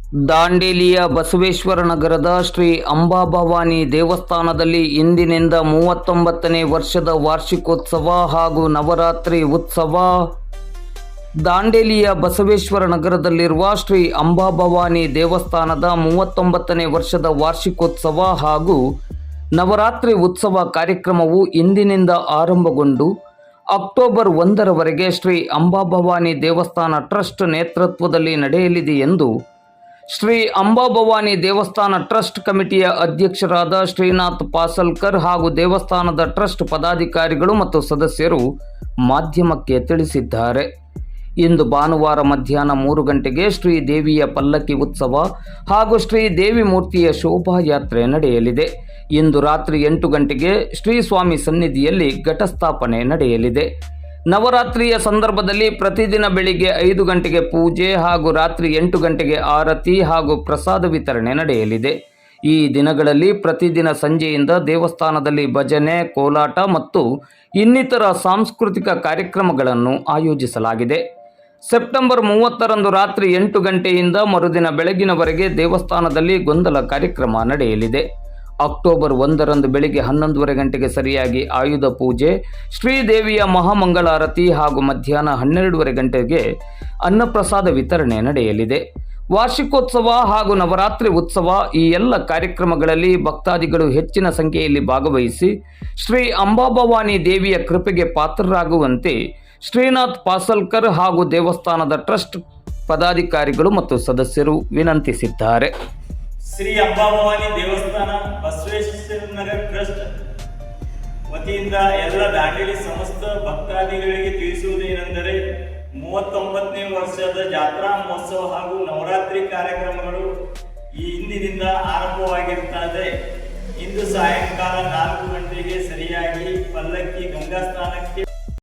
ದಾಂಡೇಲಿಯ ಬಸವೇಶ್ವರ ನಗರದ ಶ್ರೀ ಅಂಬಾಭವಾನಿ ದೇವಸ್ಥಾನದಲ್ಲಿ ಇಂದಿನಿಂದ 39ನೇ ವರ್ಷದ ವಾರ್ಷಿಕೋತ್ಸವ ಹಾಗೂ ನವರಾತ್ರಿ ಉತ್ಸವ. ದಾಂಡೇಲಿಯ ಬಸವೇಶ್ವರ ನಗರದಲ್ಲಿರುವ ಶ್ರೀ ಅಂಬಾಭವಾನಿ ದೇವಸ್ಥಾನದ 39ನೇ ವರ್ಷದ ವಾರ್ಷಿಕೋತ್ಸವ ಹಾಗೂ ನವರಾತ್ರಿ ಉತ್ಸವ ಕಾರ್ಯಕ್ರಮವು ಇಂದಿನಿಂದ ಆರಂಭಗೊಂಡು ಅಕ್ಟೋಬರ್ 1ರವರೆಗೆ ಶ್ರೀ ಅಂಬಾಭವಾನಿ ದೇವಸ್ಥಾನ ಟ್ರಸ್ಟ್ ನೇತೃತ್ವದಲ್ಲಿ ನಡೆಯಲಿದೆ ಎಂದು ಶ್ರೀ ಅಂಬಾಭವಾನಿ ದೇವಸ್ಥಾನ ಟ್ರಸ್ಟ್ ಕಮಿಟಿಯ ಅಧ್ಯಕ್ಷರಾದ ಶ್ರೀನಾಥ್ ಪಾಸಲ್ಕರ್ ಹಾಗೂ ದೇವಸ್ಥಾನದ ಟ್ರಸ್ಟ್ ಪದಾಧಿಕಾರಿಗಳು ಮತ್ತು ಸದಸ್ಯರು ಮಾಧ್ಯಮಕ್ಕೆ ತಿಳಿಸಿದ್ದಾರೆ. ಇಂದು ಭಾನುವಾರ ಮಧ್ಯಾಹ್ನ 3 ಗಂಟೆಗೆ ಶ್ರೀದೇವಿಯ ಪಲ್ಲಕ್ಕಿ ಉತ್ಸವ ಹಾಗೂ ಶ್ರೀದೇವಿ ಮೂರ್ತಿಯ ಶೋಭಾಯಾತ್ರೆ ನಡೆಯಲಿದೆ. ಇಂದು ರಾತ್ರಿ 8 ಗಂಟೆಗೆ ಶ್ರೀ ಸ್ವಾಮಿ ಸನ್ನಿಧಿಯಲ್ಲಿ ಘಟಸ್ಥಾಪನೆ ನಡೆಯಲಿದೆ. ನವರಾತ್ರಿಯ ಸಂದರ್ಭದಲ್ಲಿ ಪ್ರತಿದಿನ ಬೆಳಿಗ್ಗೆ 5 ಗಂಟೆಗೆ ಪೂಜೆ ಹಾಗೂ ರಾತ್ರಿ 8 ಗಂಟೆಗೆ ಆರತಿ ಹಾಗೂ ಪ್ರಸಾದ ವಿತರಣೆ ನಡೆಯಲಿದೆ. ಈ ದಿನಗಳಲ್ಲಿ ಪ್ರತಿದಿನ ಸಂಜೆಯಿಂದ ದೇವಸ್ಥಾನದಲ್ಲಿ ಭಜನೆ, ಕೋಲಾಟ ಮತ್ತು ಇನ್ನಿತರ ಸಾಂಸ್ಕೃತಿಕ ಕಾರ್ಯಕ್ರಮಗಳನ್ನು ಆಯೋಜಿಸಲಾಗಿದೆ. ಸೆಪ್ಟೆಂಬರ್ 30ರಂದು ರಾತ್ರಿ 8 ಗಂಟೆಯಿಂದ ಮರುದಿನ ಬೆಳಗಿನವರೆಗೆ ದೇವಸ್ಥಾನದಲ್ಲಿ ಗೊಂದಲ ಕಾರ್ಯಕ್ರಮ ನಡೆಯಲಿದೆ. ಅಕ್ಟೋಬರ್ 1ರಂದು ಬೆಳಿಗ್ಗೆ 11 ಗಂಟೆಗೆ ಸರಿಯಾಗಿ ಆಯುಧ ಪೂಜೆ, ಶ್ರೀದೇವಿಯ ಮಹಾಮಂಗಳಾರತಿ ಹಾಗೂ ಮಧ್ಯಾಹ್ನ 12 ಗಂಟೆಗೆ ಅನ್ನಪ್ರಸಾದ ವಿತರಣೆ ನಡೆಯಲಿದೆ. ವಾರ್ಷಿಕೋತ್ಸವ ಹಾಗೂ ನವರಾತ್ರಿ ಉತ್ಸವ ಈ ಎಲ್ಲ ಕಾರ್ಯಕ್ರಮಗಳಲ್ಲಿ ಭಕ್ತಾದಿಗಳು ಹೆಚ್ಚಿನ ಸಂಖ್ಯೆಯಲ್ಲಿ ಭಾಗವಹಿಸಿ ಶ್ರೀ ಅಂಬಾಭವಾನಿ ದೇವಿಯ ಕೃಪೆಗೆ ಪಾತ್ರರಾಗುವಂತೆ ಶ್ರೀನಾಥ್ ಪಾಸಲ್ಕರ್ ಹಾಗೂ ದೇವಸ್ಥಾನದ ಟ್ರಸ್ಟ್ ಪದಾಧಿಕಾರಿಗಳು ಮತ್ತು ಸದಸ್ಯರು ವಿನಂತಿಸಿದ್ದಾರೆ. ಶ್ರೀ ಅಂಬಾಭವಾನಿ ದೇವಸ್ಥಾನ ಬಸವೇಶ್ವರ ನಗರ ಟ್ರಸ್ಟ್ ವತಿಯಿಂದ ಎಲ್ಲ ದಾಂಡೇಲಿ ಸಮಸ್ತ ಭಕ್ತಾದಿಗಳಿಗೆ ತಿಳಿಸುವುದೇನೆಂದರೆ 39ನೇ ವರ್ಷದ ಜಾತ್ರಾ ಮಹೋತ್ಸವ ಹಾಗೂ ನವರಾತ್ರಿ ಕಾರ್ಯಕ್ರಮಗಳು ಈ ಇಂದಿನಿಂದ ಆರಂಭವಾಗಿರುತ್ತದೆ. ಇಂದು ಸಾಯಂಕಾಲ 4 ಗಂಟೆಗೆ ಸರಿಯಾಗಿ ಪಲ್ಲಕ್ಕಿ ಗಂಗಾ ಸ್ನಾನಕ್ಕೆ